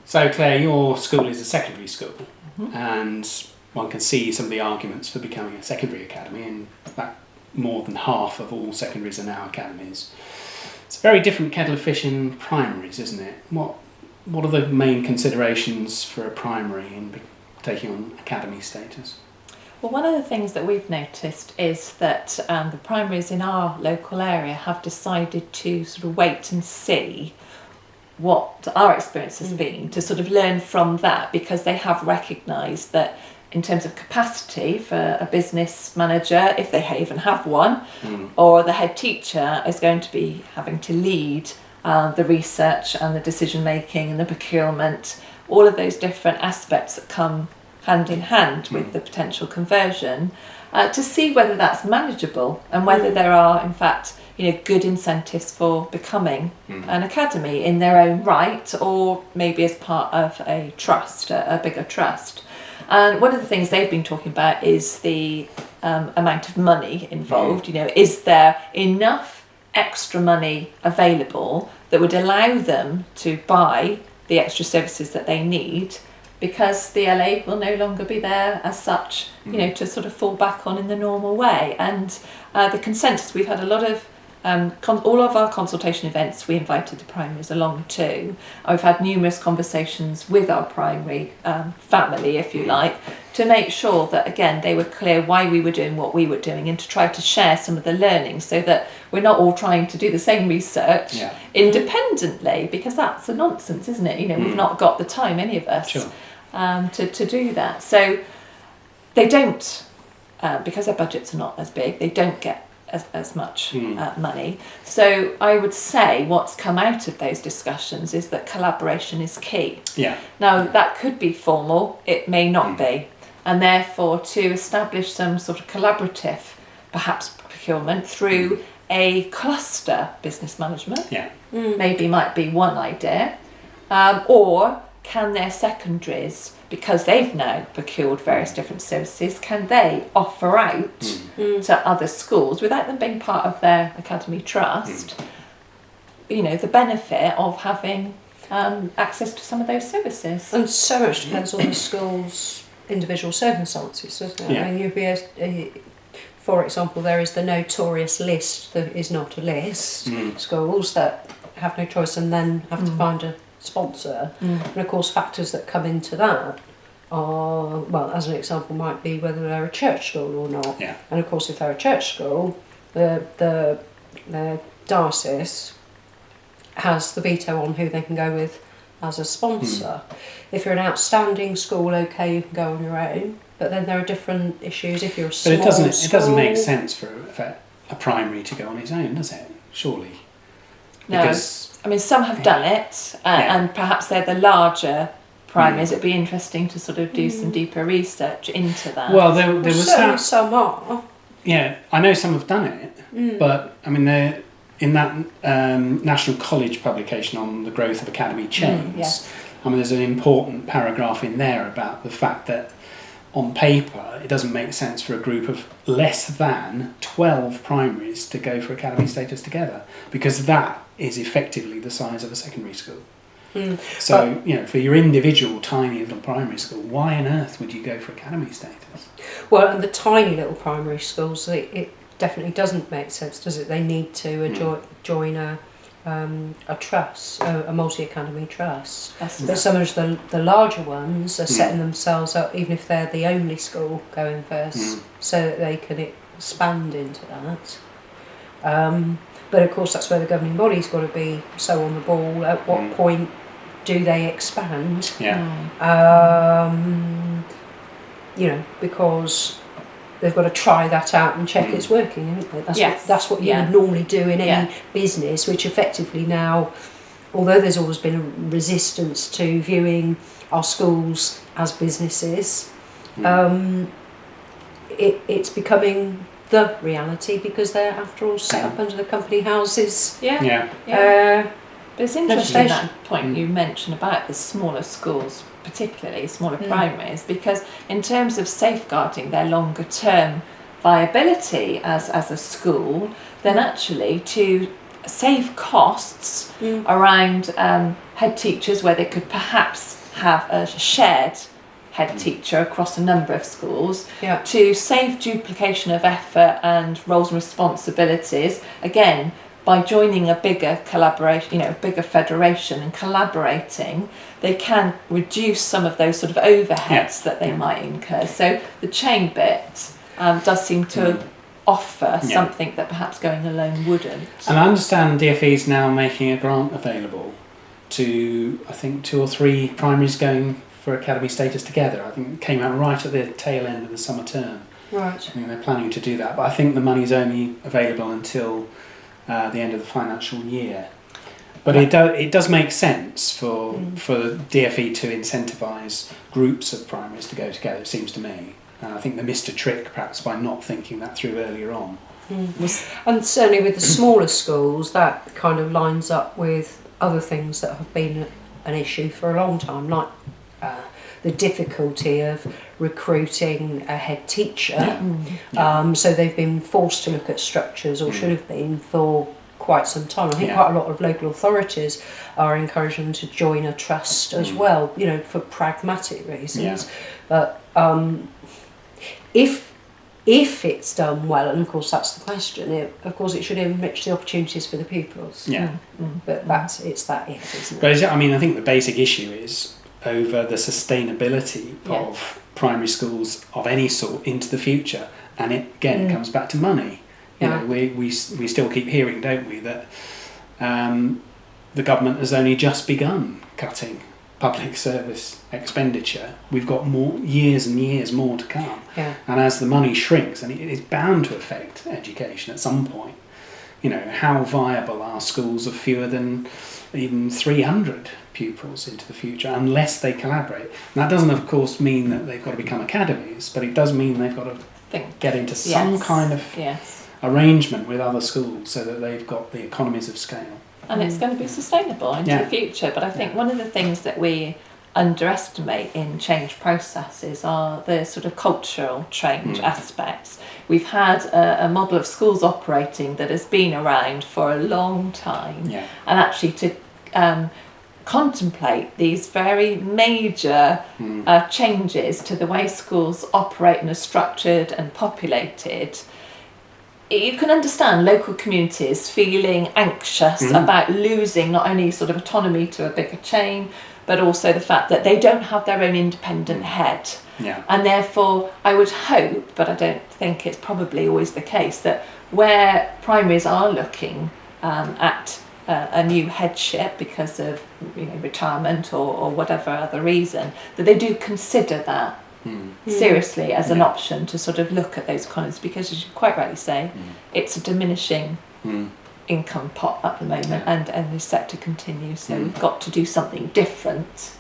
So Claire, your school is a secondary school, and one can see some of the arguments for becoming a secondary academy, and that more than half of all secondaries are now academies. It's a very different kettle of fish in primaries, isn't it? What are the main considerations for a primary in taking on academy status? Well, one of the things that we've noticed is that the primaries in our local area have decided to sort of wait and see what our experience has been, to sort of learn from that, because they have recognised that in terms of capacity for a business manager, if they even have one, or the head teacher is going to be having to lead the research and the decision making and the procurement, all of those different aspects that come hand in hand with the potential conversion, to see whether that's manageable and whether there are in fact good incentives for becoming an academy in their own right, or maybe as part of a trust, a bigger trust. And one of the things they've been talking about is the amount of money involved. Is there enough extra money available that would allow them to buy the extra services that they need, because the LA will no longer be there as such, to sort of fall back on in the normal way. And the consensus, we've had a lot of all of our consultation events, we invited the primaries along to. We've had numerous conversations with our primary family, if you like, to make sure that, again, they were clear why we were doing what we were doing, and to try to share some of the learning, so that we're not all trying to do the same research independently, because that's a nonsense, isn't it? We've not got the time, any of us, to do that. So they don't, because their budgets are not as big, they don't get as much money. So I would say what's come out of those discussions is that collaboration is key. Now that could be formal, it may not be, and therefore to establish some sort of collaborative, perhaps procurement through a cluster business management, maybe might be one idea, or can their secondaries, because they've now procured various different services, can they offer out to other schools, without them being part of their academy trust, the benefit of having access to some of those services? And so much depends on the school's individual circumstances, doesn't it? I mean, for example, there is the notorious list that is not a list, schools that have no choice and then have to find a sponsor, and of course factors that come into that are, well, as an example might be whether they're a church school or not, and of course if they're a church school, the diocese has the veto on who they can go with as a sponsor. If you're an outstanding school, okay, you can go on your own, but then there are different issues if you're a small But it school. doesn't make sense for a primary to go on its own, does it? Surely. No. Because I mean, some have done it, and perhaps they're the larger primaries. It'd be interesting to sort of do some deeper research into that. Well, there was that. Some are. Yeah, I know some have done it, but I mean, they're in that National College publication on the growth of academy chains. I mean, there's an important paragraph in there about the fact that on paper it doesn't make sense for a group of less than 12 primaries to go for academy status together, because that is effectively the size of a secondary school. So, for your individual tiny little primary school, why on earth would you go for academy status? Well, and the tiny little primary schools, it definitely doesn't make sense, does it? They need to join a trust, a multi-academy trust. But some of the larger ones are setting themselves up, even if they're the only school going first, so that they can expand into that. But of course that's where the governing body's got to be so on the ball. At what point do they expand? Because they've got to try that out and check it's working, isn't it? That's what you would normally do in any business, which effectively now, although there's always been a resistance to viewing our schools as businesses, it's becoming the reality, because they're after all set up under the company houses. But it's interesting that point you mentioned about the smaller schools, particularly smaller primaries, because in terms of safeguarding their longer term viability as a school, then actually to save costs around head teachers, where they could perhaps have a shared head teacher across a number of schools to save duplication of effort and roles and responsibilities. Again, by joining a bigger collaboration, a bigger federation and collaborating, they can reduce some of those sort of overheads that they might incur. So the chain bit does seem to offer something that perhaps going alone wouldn't. And I understand DfE is now making a grant available to, I think, 2 or 3 primaries going for academy status together. I think it came out right at the tail end of the summer term. Right. I think they're planning to do that, but I think the money's only available until the end of the financial year. But it does make sense for DfE to incentivise groups of primaries to go together, it seems to me. And I think they missed a trick perhaps by not thinking that through earlier on. And certainly with the smaller schools, that kind of lines up with other things that have been an issue for a long time, like the difficulty of recruiting a head teacher. So they've been forced to look at structures, or should have been, for quite some time. I think quite a lot of local authorities are encouraging them to join a trust as well, for pragmatic reasons. But if it's done well, and of course that's the question, it should enrich the opportunities for the pupils. But it's that if, isn't it? But I think the basic issue is over the sustainability of primary schools of any sort into the future, and it again comes back to money. We still keep hearing, don't we, that the government has only just begun cutting public service expenditure. We've got years and years more to come, and as the money shrinks, and it is bound to affect education at some point. How viable are schools of fewer than even 300 pupils into the future unless they collaborate? And that doesn't, of course, mean that they've got to become academies, but it does mean they've got to get into some kind of arrangement with other schools so that they've got the economies of scale. And it's going to be sustainable into the future. But I think one of the things that we underestimate in change processes are the sort of cultural change aspects. We've had a model of schools operating that has been around for a long time, and actually to contemplate these very major changes to the way schools operate and are structured and populated. You can understand local communities feeling anxious about losing not only sort of autonomy to a bigger chain, but also the fact that they don't have their own independent head. And therefore, I would hope, but I don't think it's probably always the case, that where primaries are looking at a new headship because of retirement or whatever other reason, that they do consider that seriously as an option to sort of look at those economies, because as you quite rightly say, it's a diminishing income pot at the moment and is set to continue, so we've got to do something different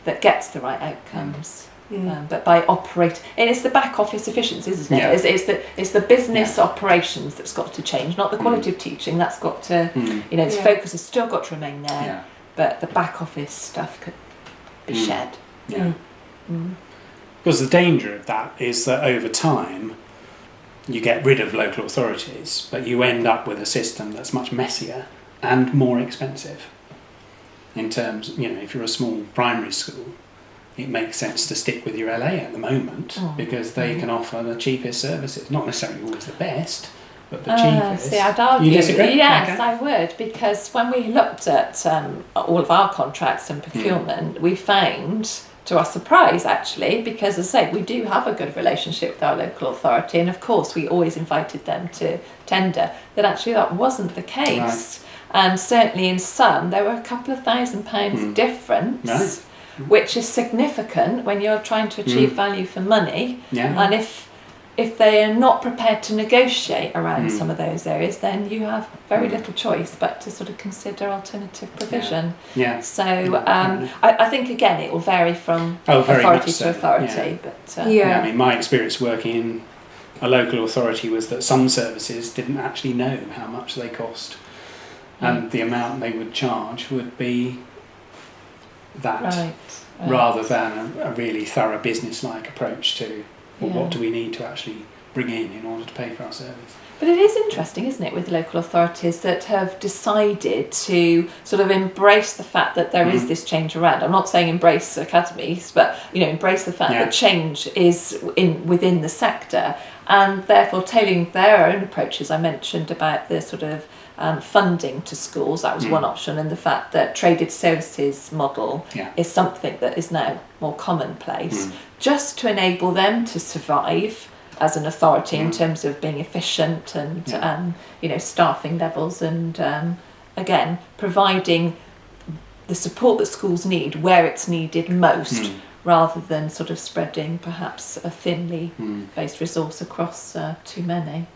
that gets the right outcomes. But by operating, and it's the back office efficiency, isn't it? It's the business operations that's got to change, not the quality of teaching. That's got to, the focus has still got to remain there, but the back office stuff could be shared. Because the danger of that is that over time you get rid of local authorities, but you end up with a system that's much messier and more expensive. In terms, if you're a small primary school, it makes sense to stick with your LA at the moment because they can offer the cheapest services. Not necessarily always the best, but the cheapest. See, I'd argue. You disagree? Yes, Okay. I would, because when we looked at all of our contracts and procurement, we found, to our surprise actually, because as I say, we do have a good relationship with our local authority, and of course we always invited them to tender, that actually that wasn't the case. Right. And certainly in some, there were a couple of £1,000 difference. Right. Which is significant when you're trying to achieve value for money. And if they are not prepared to negotiate around some of those areas, then you have very little choice but to sort of consider alternative provision. So I think again it will vary from authority to authority. But I mean, my experience working in a local authority was that some services didn't actually know how much they cost, and the amount they would charge would be that, rather than a really thorough business-like approach to what do we need to actually bring in order to pay for our service. But it is interesting, isn't it, with local authorities that have decided to sort of embrace the fact that there is this change around. I'm not saying embrace academies, but embrace the fact that change is within the sector, and therefore tailoring their own approaches. I mentioned about the sort of funding to schools, that was one option, and the fact that traded services model is something that is now more commonplace, just to enable them to survive as an authority in terms of being efficient and staffing levels, and again providing the support that schools need where it's needed most, rather than sort of spreading perhaps a thinly based resource across too many.